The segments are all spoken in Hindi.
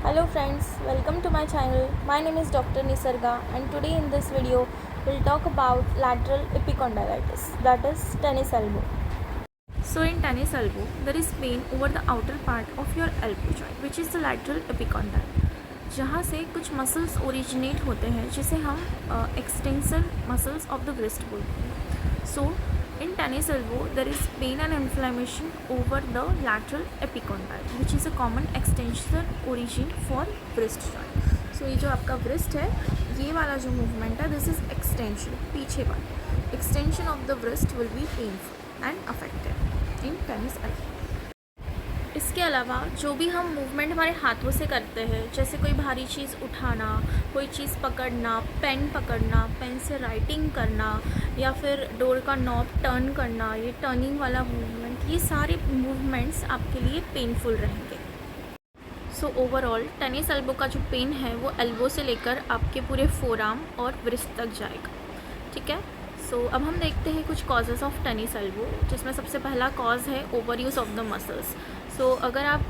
Hello friends, welcome to my channel. My name is Dr. Nisarga and today in this video we'll talk about lateral epicondylitis, that is tennis elbow. So in tennis elbow there is pain over the outer part of your elbow joint which is the lateral epicondyle, जहाँ से कुछ मसल्स ओरिजिनेट होते हैं जिसे हम extensor muscles of the wrist बोलते हैं. सो in tennis elbow there is pain and inflammation over the lateral epicondyle which is a common extension origin for wrist joint. So ये जो आपका wrist है, ये वाला जो movement है, this is extension, पीछे वाला extension of the wrist will be painful and affected in tennis elbow. इसके अलावा जो भी हम मूवमेंट हमारे हाथों से करते हैं, जैसे कोई भारी चीज़ उठाना, कोई चीज़ पकड़ना, पेन पकड़ना, पेन से राइटिंग करना या फिर डोर का नॉब टर्न करना, ये टर्निंग वाला मूवमेंट, ये सारे मूवमेंट्स आपके लिए पेनफुल रहेंगे. सो ओवरऑल टेनिस एल्बो का जो पेन है वो एल्बो से लेकर आपके पूरे फोरआर्म और व्रिस्ट तक जाएगा. ठीक है. सो अब हम देखते हैं कुछ कॉजेज़ ऑफ टेनिस एल्बो, जिसमें सबसे पहला कॉज है over use of the muscles. So अगर आप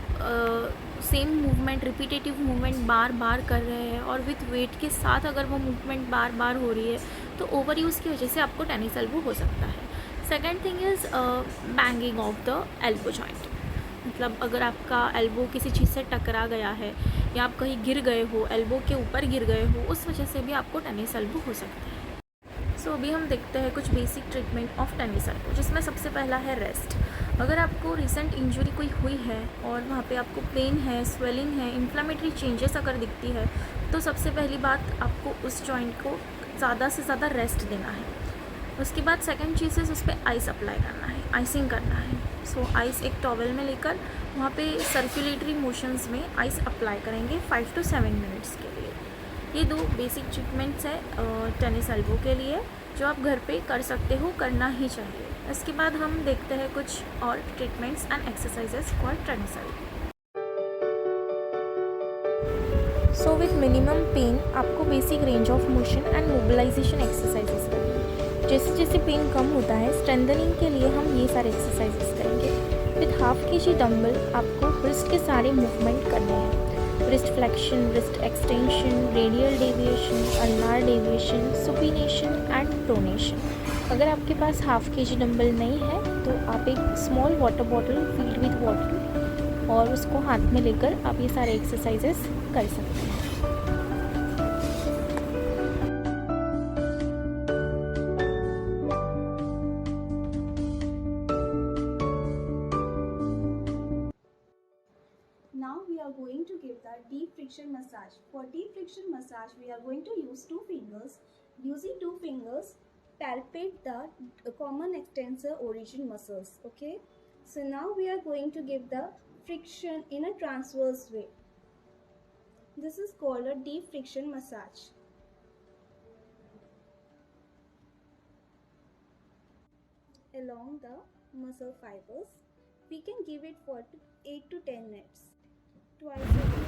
सेम मूवमेंट, रिपीटेटिव मूवमेंट बार बार कर रहे हैं और विथ वेट के साथ अगर वो मूवमेंट बार बार हो रही है तो ओवर यूज़ की वजह से आपको टेनिस एल्बो हो सकता है. Second thing is banging of the elbow joint. मतलब अगर आपका एल्बो किसी चीज़ से टकरा गया है या आप कहीं गिर गए हो, एल्बो के ऊपर गिर गए हो, उस वजह से भी आपको टेनिस एल्बो हो सकता है. सो अभी हम देखते हैं कुछ basic treatment of tennis elbow, जिसमें सबसे पहला है रेस्ट. अगर आपको रिसेंट इंजरी कोई हुई है और वहाँ पे आपको पेन है, स्वेलिंग है, इन्फ्लामेटरी चेंजेस अगर दिखती है, तो सबसे पहली बात आपको उस जॉइंट को ज़्यादा से ज़्यादा रेस्ट देना है. उसके बाद सेकंड चीज़ है उस पर आइस अप्लाई करना है, आइसिंग करना है. सो आइस एक टॉवल में लेकर वहाँ पे सर्कुलेटरी मोशंस में आइस अप्लाई करेंगे 5 to 7 मिनट्स के लिए. ये दो बेसिक ट्रीटमेंट्स है टेनिस एल्बो के लिए, जो आप घर पे कर सकते हो, करना ही चाहिए. इसके बाद हम देखते हैं कुछ और treatments and exercises for tennis elbow. So with minimum pain आपको basic range of motion and mobilisation exercises करनी है. जैसे जैसे पेन कम होता है, स्ट्रेंथनिंग के लिए हम ये सारे एक्सरसाइजेस करेंगे. विथ हाफ kg डंबल आपको रिस्ट के सारे मूवमेंट करने हैं. Wrist flexion, wrist extension, radial deviation, ulnar deviation, supination and pronation. अगर आपके पास हाफ kg डंबल नहीं है तो आप एक small water bottle field with water और उसको हाथ में लेकर आप ये सारे एक्सरसाइजेस कर सकते हैं. Now we are going to give the deep friction massage. For deep friction massage, we are going to use 2 fingers. Using 2 fingers, palpate the common extensor origin muscles. Okay. So now we are going to give the friction in a transverse way. This is called a deep friction massage. Along the muscle fibers, we can give it for 8 to 10 minutes.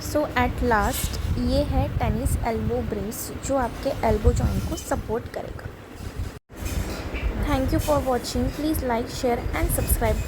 So at last ये है टेनिस एल्बो ब्रेस, जो आपके एल्बो जॉइंट को सपोर्ट करेगा. Thank you for watching. Please like, share and subscribe.